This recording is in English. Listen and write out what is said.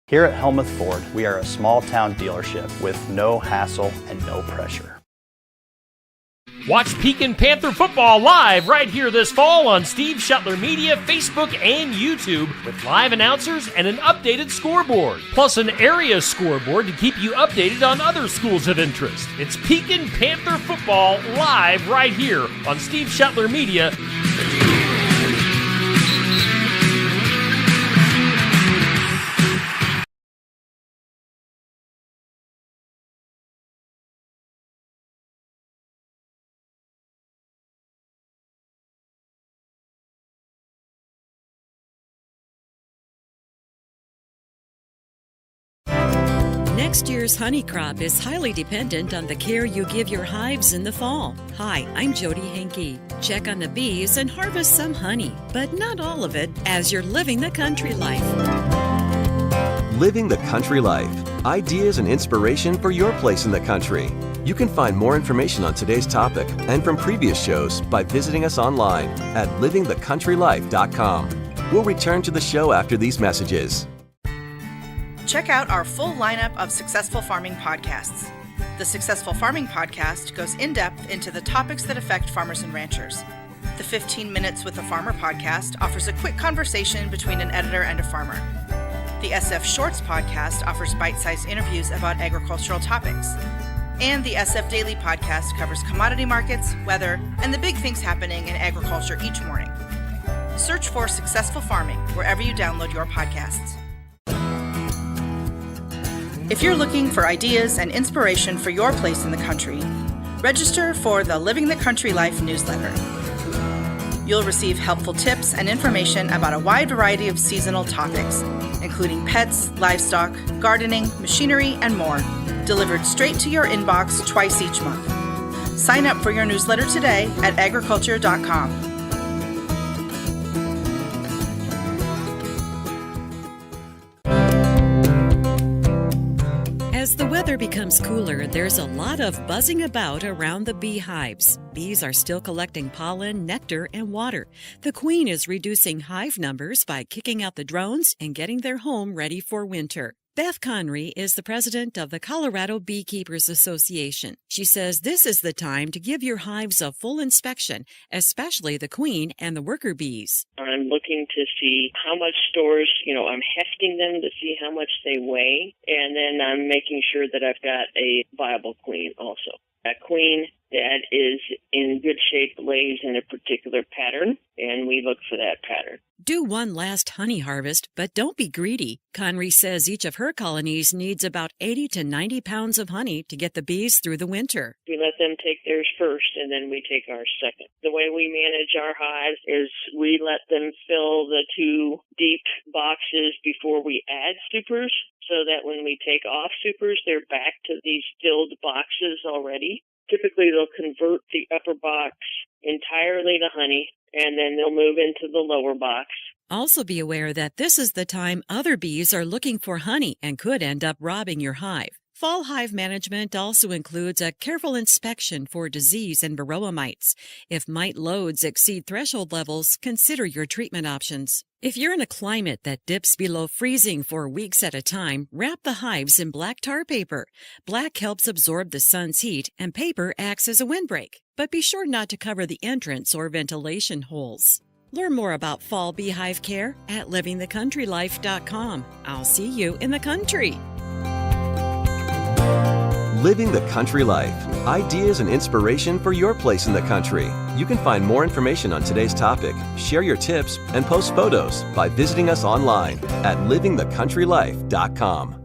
Here at Helmuth Ford, we are a small town dealership with no hassle and no pressure. Watch Pekin Panther football live right here this fall on Steve Shuttler Media, Facebook, and YouTube with live announcers and an updated scoreboard, plus an area scoreboard to keep you updated on other schools of interest. It's Pekin Panther football live right here on Steve Shuttler Media. Next year's honey crop is highly dependent on the care you give your hives in the fall. Hi, I'm Jody Henke. Check on the bees and harvest some honey, but not all of it, as you're living the country life. Living the Country Life. Ideas and inspiration for your place in the country. You can find more information on today's topic and from previous shows by visiting us online at livingthecountrylife.com. We'll return to the show after these messages. Check out our full lineup of Successful Farming podcasts. The Successful Farming podcast goes in-depth into the topics that affect farmers and ranchers. The 15 Minutes with a Farmer podcast offers a quick conversation between an editor and a farmer. The SF Shorts podcast offers bite-sized interviews about agricultural topics. And the SF Daily podcast covers commodity markets, weather, and the big things happening in agriculture each morning. Search for Successful Farming wherever you download your podcasts. If you're looking for ideas and inspiration for your place in the country, register for the Living the Country Life newsletter. You'll receive helpful tips and information about a wide variety of seasonal topics, including pets, livestock, gardening, machinery, and more, delivered straight to your inbox twice each month. Sign up for your newsletter today at agriculture.com. As the weather becomes cooler, there's a lot of buzzing about around the beehives. Bees are still collecting pollen, nectar, and water. The queen is reducing hive numbers by kicking out the drones and getting their home ready for winter. Beth Conry is the president of the Colorado Beekeepers Association. She says this is the time to give your hives a full inspection, especially the queen and the worker bees. I'm looking to see how much stores, I'm hefting them to see how much they weigh, and then I'm making sure that I've got a viable queen also. A queen that is in good shape lays in a particular pattern, and we look for that pattern. Do one last honey harvest, but don't be greedy. Conry says each of her colonies needs about 80 to 90 pounds of honey to get the bees through the winter. We let them take theirs first, and then we take ours second. The way we manage our hives is we let them fill the 2 deep boxes before we add supers, so that when we take off supers, they're back to these filled boxes already. Typically, they'll convert the upper box entirely to honey, and then they'll move into the lower box. Also be aware that this is the time other bees are looking for honey and could end up robbing your hive. Fall hive management also includes a careful inspection for disease and varroa mites. If mite loads exceed threshold levels, consider your treatment options. If you're in a climate that dips below freezing for weeks at a time, wrap the hives in black tar paper. Black helps absorb the sun's heat, and paper acts as a windbreak. But be sure not to cover the entrance or ventilation holes. Learn more about fall beehive care at livingthecountrylife.com. I'll see you in the country. Living the Country Life. Ideas and inspiration for your place in the country. You can find more information on today's topic, share your tips, and post photos by visiting us online at livingthecountrylife.com.